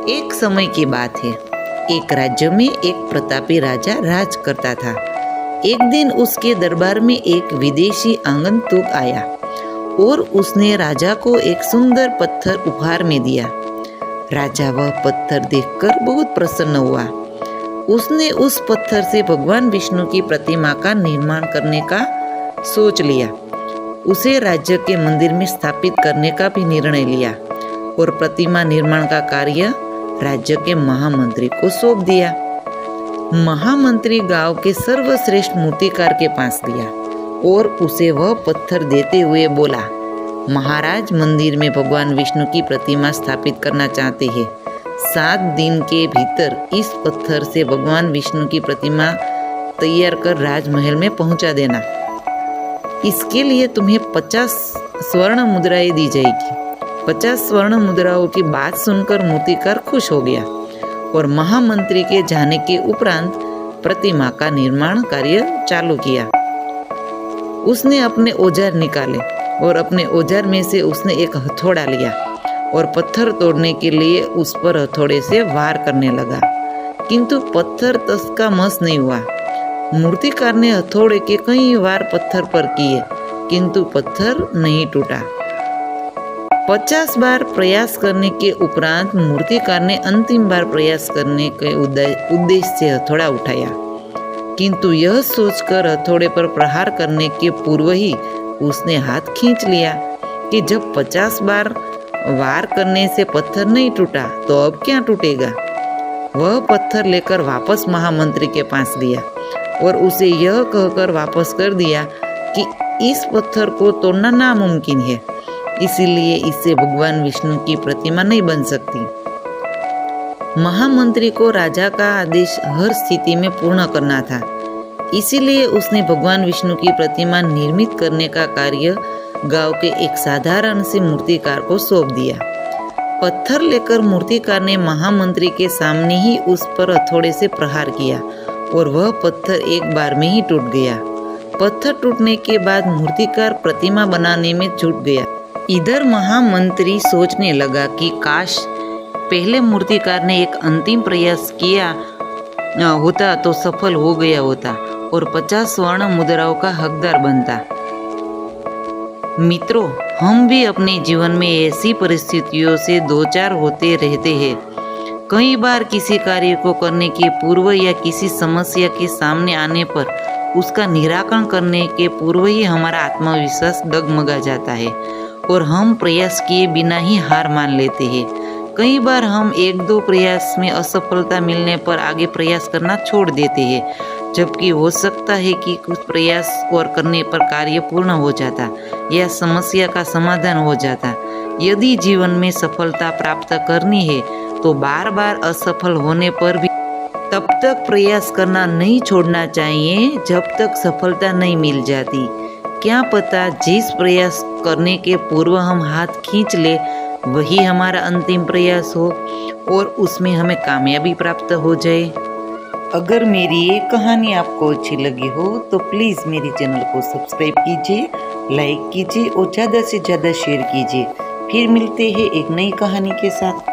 एक समय की बात है। एक राज्य में एक प्रतापी राजा राज करता था। एक दिन उसके दरबार में एक विदेशी आगंतुक आया और उसने राजा को एक सुंदर पत्थर उपहार में दिया। राजा वह पत्थर देखकर बहुत प्रसन्न हुआ। उसने उस पत्थर से भगवान विष्णु की प्रतिमा का निर्माण करने का सोच लिया। उसे राज्य के मंदिर में स्थापित करने का भी निर्णय लिया और प्रतिमा निर्माण का कार्य राज्य के महामंत्री को सौंप दिया। महामंत्री गांव के सर्वश्रेष्ठ मूर्तिकार के पास गया और उसे वह पत्थर देते हुए बोला, महाराज, मंदिर में भगवान विष्णु की प्रतिमा स्थापित करना चाहते हैं। 7 दिन के भीतर इस पत्थर से भगवान विष्णु की प्रतिमा तैयार कर राजमहल में पहुंचा देना। इसके लिए तुम्हें 50 स्वर्ण मुद्राएं दी जाएगी। 50 स्वर्ण मुद्राओं की बात सुनकर मूर्तिकार खुश हो गया और महामंत्री के जाने के उपरांत प्रतिमा का निर्माण कार्य चालू किया। उसने अपने औजार निकाले और अपने औजार में से उसने एक हथौड़ा लिया और पत्थर तोड़ने के लिए उस पर हथौड़े से वार करने लगा, किंतु पत्थर तस का मस नहीं हुआ। मूर्तिकार ने हथौड़े के कई वार पत्थर पर किए, किंतु पत्थर नहीं टूटा। 50 बार प्रयास करने के उपरांत मूर्तिकार ने अंतिम बार प्रयास करने के उद्देश्य से हथौड़ा उठाया, किंतु यह सोचकर हथौड़े पर प्रहार करने के पूर्व ही उसने हाथ खींच लिया कि जब 50 बार वार करने से पत्थर नहीं टूटा तो अब क्या टूटेगा। वह पत्थर लेकर वापस महामंत्री के पास गया और उसे यह कहकर वापस कर दिया कि इस पत्थर को तोड़ना नामुमकिन है, इसीलिए इससे भगवान विष्णु की प्रतिमा नहीं बन सकती। महामंत्री को राजा का आदेश हर स्थिति में पूर्ण करना था, इसीलिए उसने भगवान विष्णु की प्रतिमा निर्मित करने का कार्य गांव के एक साधारण से मूर्तिकार को सौंप दिया। पत्थर लेकर मूर्तिकार ने महामंत्री के सामने ही उस पर हथौड़े से प्रहार किया और वह पत्थर एक बार में ही टूट गया। पत्थर टूटने के बाद मूर्तिकार प्रतिमा बनाने में जुट गया। इधर महामंत्री सोचने लगा कि काश पहले मूर्तिकार ने एक अंतिम प्रयास किया होता तो सफल हो गया होता और 50 स्वर्ण मुद्राओं का हकदार बनता। मित्रों, हम भी अपने जीवन में ऐसी परिस्थितियों से दो चार होते रहते हैं। कई बार किसी कार्य को करने के पूर्व या किसी समस्या के सामने आने पर उसका निराकरण करने के पूर्व ही हमारा आत्मविश्वास डगमगा जाता है और हम प्रयास किए बिना ही हार मान लेते हैं। कई बार हम 1-2 प्रयास में असफलता मिलने पर आगे प्रयास करना छोड़ देते हैं, जबकि हो सकता है कि कुछ प्रयास और करने पर कार्य पूर्ण हो जाता या समस्या का समाधान हो जाता। यदि जीवन में सफलता प्राप्त करनी है तो बार बार असफल होने पर भी तब तक प्रयास करना नहीं छोड़ना चाहिए जब तक सफलता नहीं मिल जाती। क्या पता जिस प्रयास करने के पूर्व हम हाथ खींच ले वही हमारा अंतिम प्रयास हो और उसमें हमें कामयाबी प्राप्त हो जाए। अगर मेरी ये कहानी आपको अच्छी लगी हो तो प्लीज़ मेरे चैनल को सब्सक्राइब कीजिए, लाइक कीजिए और ज़्यादा से ज़्यादा शेयर कीजिए। फिर मिलते हैं एक नई कहानी के साथ।